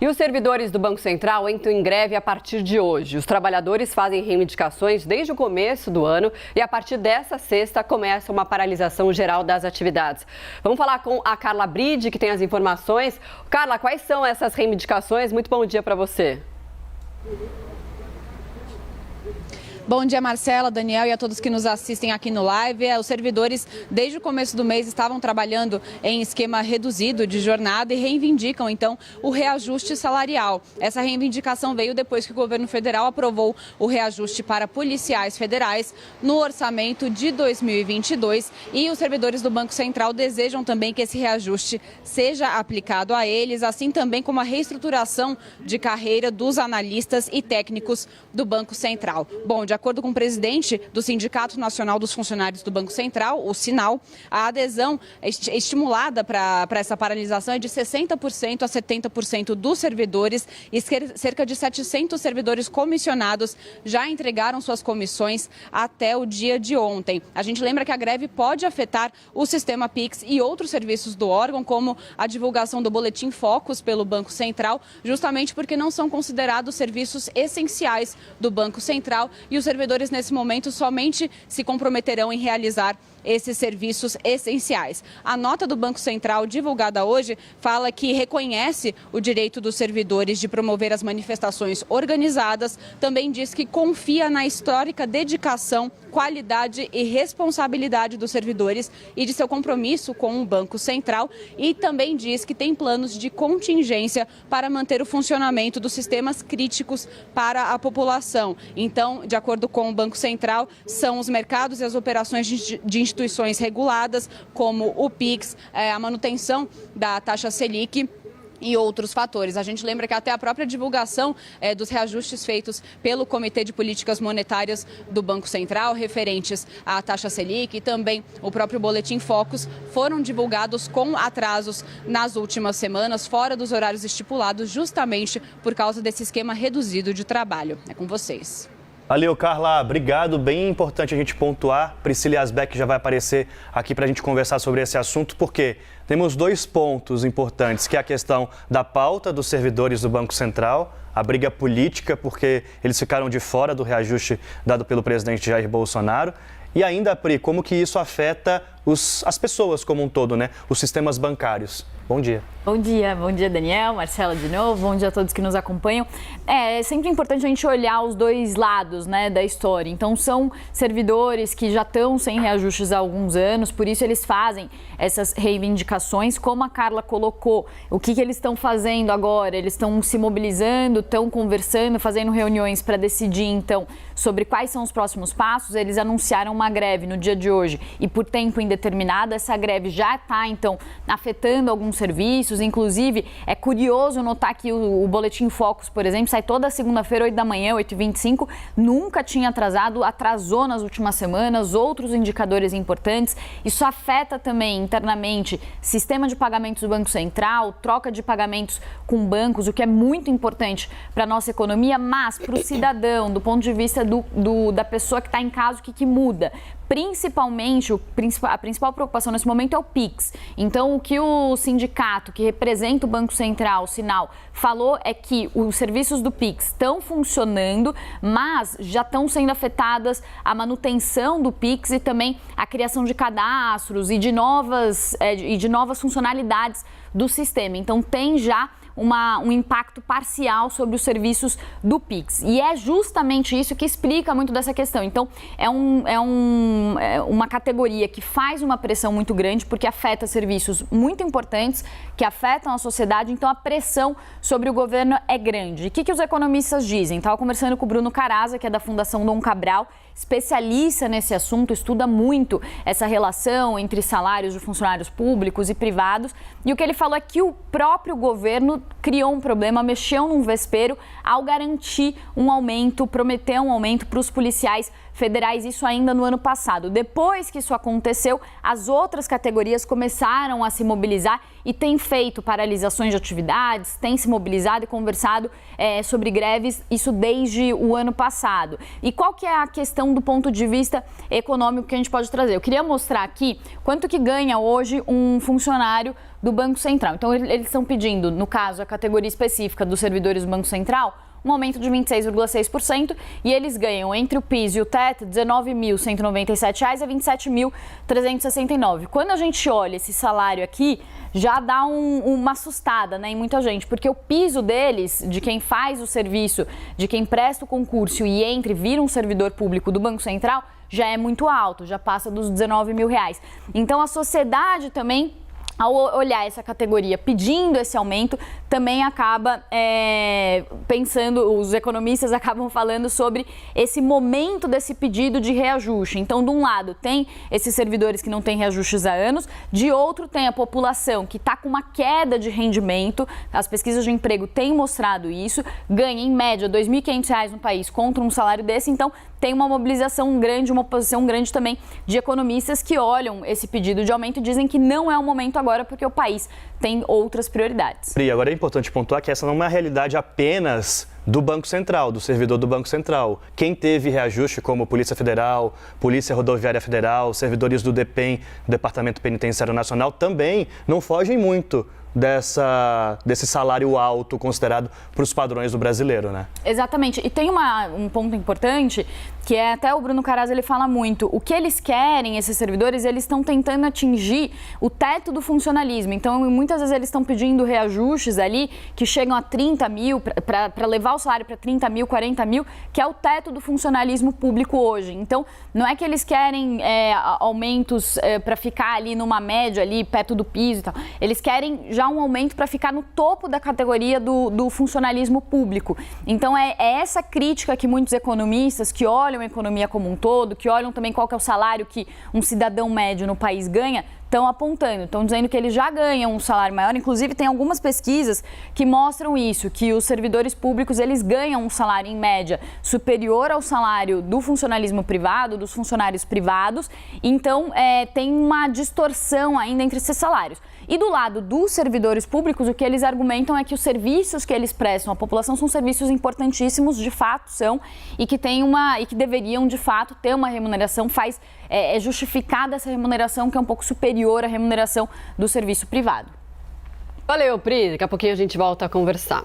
E os servidores do Banco Central entram em greve a partir de hoje. Os trabalhadores fazem reivindicações desde o começo do ano e a partir dessa sexta começa uma paralisação geral das atividades. Vamos falar com a Carla Bride, que tem as informações. Carla, quais são essas reivindicações? Muito bom dia para você. Bom dia, Marcela, Daniel e a todos que nos assistem aqui no live. Os servidores, desde o começo do mês, estavam trabalhando em esquema reduzido de jornada e reivindicam, então, o reajuste salarial. Essa reivindicação veio depois que o governo federal aprovou o reajuste para policiais federais no orçamento de 2022 e os servidores do Banco Central desejam também que esse reajuste seja aplicado a eles, assim também como a reestruturação de carreira dos analistas e técnicos do Banco Central. Bom, de acordo com o presidente do Sindicato Nacional dos Funcionários do Banco Central, o Sinal, a adesão estimulada para essa paralisação é de 60% a 70% dos servidores e cerca de 700 servidores comissionados já entregaram suas comissões até o dia de ontem. A gente lembra que a greve pode afetar o sistema Pix e outros serviços do órgão, como a divulgação do boletim Focus pelo Banco Central, justamente porque não são considerados serviços essenciais do Banco Central e os servidores, nesse momento, somente se comprometerão em realizar esses serviços essenciais. A nota do Banco Central, divulgada hoje, fala que reconhece o direito dos servidores de promover as manifestações organizadas, também diz que confia na histórica dedicação, qualidade e responsabilidade dos servidores e de seu compromisso com o Banco Central e também diz que tem planos de contingência para manter o funcionamento dos sistemas críticos para a população. Então, de acordo com o Banco Central, são os mercados e as operações de instituições reguladas, como o PIX, a manutenção da taxa Selic e outros fatores. A gente lembra que até a própria divulgação dos reajustes feitos pelo Comitê de Políticas Monetárias do Banco Central, referentes à taxa Selic e também o próprio Boletim Focus, foram divulgados com atrasos nas últimas semanas, fora dos horários estipulados, justamente por causa desse esquema reduzido de trabalho. É com vocês. Valeu, Carla. Obrigado. Bem importante a gente pontuar. Priscila Asbeck já vai aparecer aqui para a gente conversar sobre esse assunto, porque temos dois pontos importantes, que é a questão da pauta dos servidores do Banco Central, a briga política, porque eles ficaram de fora do reajuste dado pelo presidente Jair Bolsonaro. E ainda, Pri, como que isso afeta as pessoas como um todo, né? Os sistemas bancários. Bom dia. Bom dia, Daniel, Marcela de novo, bom dia a todos que nos acompanham. É sempre importante a gente olhar os dois lados, né, da história. Então, são servidores que já estão sem reajustes há alguns anos, por isso eles fazem essas reivindicações. Como a Carla colocou, o que eles estão fazendo agora? Eles estão se mobilizando, estão conversando, fazendo reuniões para decidir, então, sobre quais são os próximos passos. Eles anunciaram uma greve no dia de hoje e por tempo indeterminado. Essa greve já está, então, afetando alguns serviços. Inclusive, é curioso notar que o Boletim Focus, por exemplo, sai toda segunda-feira, 8 da manhã, 8h25, nunca tinha atrasado, atrasou nas últimas semanas, outros indicadores importantes. Isso afeta também internamente sistema de pagamentos do Banco Central, troca de pagamentos com bancos, o que é muito importante para a nossa economia, mas para o cidadão, do ponto de vista da pessoa que está em casa, o que muda? Principalmente, a principal preocupação nesse momento é o PIX. Então, o que o sindicato que representa o Banco Central, o Sinal, falou é que os serviços do PIX estão funcionando, mas já estão sendo afetadas a manutenção do PIX e também a criação de cadastros e de novas funcionalidades do sistema. Então, tem já um impacto parcial sobre os serviços do PIX. E é justamente isso que explica muito dessa questão. Então, é uma categoria que faz uma pressão muito grande, porque afeta serviços muito importantes, que afetam a sociedade, então a pressão sobre o governo é grande. E o que os economistas dizem? Estava conversando com o Bruno Caraza, que é da Fundação Dom Cabral, especialista nesse assunto, estuda muito essa relação entre salários de funcionários públicos e privados, e o que ele falou é que o próprio governo criou um problema, mexeu num vespeiro ao garantir um aumento, prometeu um aumento para os policiais federais, isso ainda no ano passado. Depois que isso aconteceu, as outras categorias começaram a se mobilizar e têm feito paralisações de atividades, têm se mobilizado e conversado sobre greves, isso desde o ano passado. E qual que é a questão do ponto de vista econômico que a gente pode trazer? Eu queria mostrar aqui quanto que ganha hoje um funcionário do Banco Central. Então, eles estão pedindo, no caso, a categoria específica dos servidores do Banco Central, um aumento de 26,6% e eles ganham entre o piso e o teto R$ 19.197 a R$ 27.369. Quando a gente olha esse salário aqui, já dá uma assustada, né, em muita gente, porque o piso deles, de quem faz o serviço, de quem presta o concurso e vira um servidor público do Banco Central, já é muito alto, já passa dos R$19 mil. Então a sociedade também, ao olhar essa categoria pedindo esse aumento, também acaba pensando, os economistas acabam falando sobre esse momento desse pedido de reajuste. Então, de um lado, tem esses servidores que não têm reajustes há anos, de outro, tem a população que está com uma queda de rendimento, as pesquisas de emprego têm mostrado isso, ganha em média R$ 2.500 no país contra um salário desse, então tem uma mobilização grande, uma oposição grande também de economistas que olham esse pedido de aumento e dizem que não é o momento agora porque o país tem outras prioridades. Pri, agora é importante pontuar que essa não é uma realidade apenas do Banco Central, do servidor do Banco Central. Quem teve reajuste, como Polícia Federal, Polícia Rodoviária Federal, servidores do DEPEN, Departamento Penitenciário Nacional, também não fogem muito desse salário alto considerado para os padrões do brasileiro, né? Exatamente. E tem um ponto importante que é, até o Bruno Caraz, ele fala muito, o que eles querem, esses servidores, eles estão tentando atingir o teto do funcionalismo. Então, muitas vezes eles estão pedindo reajustes ali que chegam a 30 mil, para levar o salário para 30 mil, 40 mil, que é o teto do funcionalismo público hoje. Então, não é que eles querem aumentos para ficar ali numa média, ali perto do piso e tal. Eles querem já um aumento para ficar no topo da categoria do funcionalismo público. Então, é essa crítica que muitos economistas que olham a economia como um todo, que olham também qual que é o salário que um cidadão médio no país ganha, estão apontando, estão dizendo que eles já ganham um salário maior. Inclusive, tem algumas pesquisas que mostram isso, que os servidores públicos, eles ganham um salário, em média, superior ao salário do funcionalismo privado, dos funcionários privados. Então, tem uma distorção ainda entre esses salários. E do lado dos servidores públicos, o que eles argumentam é que os serviços que eles prestam à população são serviços importantíssimos, de fato são, e que deveriam, de fato, ter uma remuneração, é justificada essa remuneração que é um pouco superior à remuneração do serviço privado. Valeu, Pri. Daqui a pouquinho a gente volta a conversar.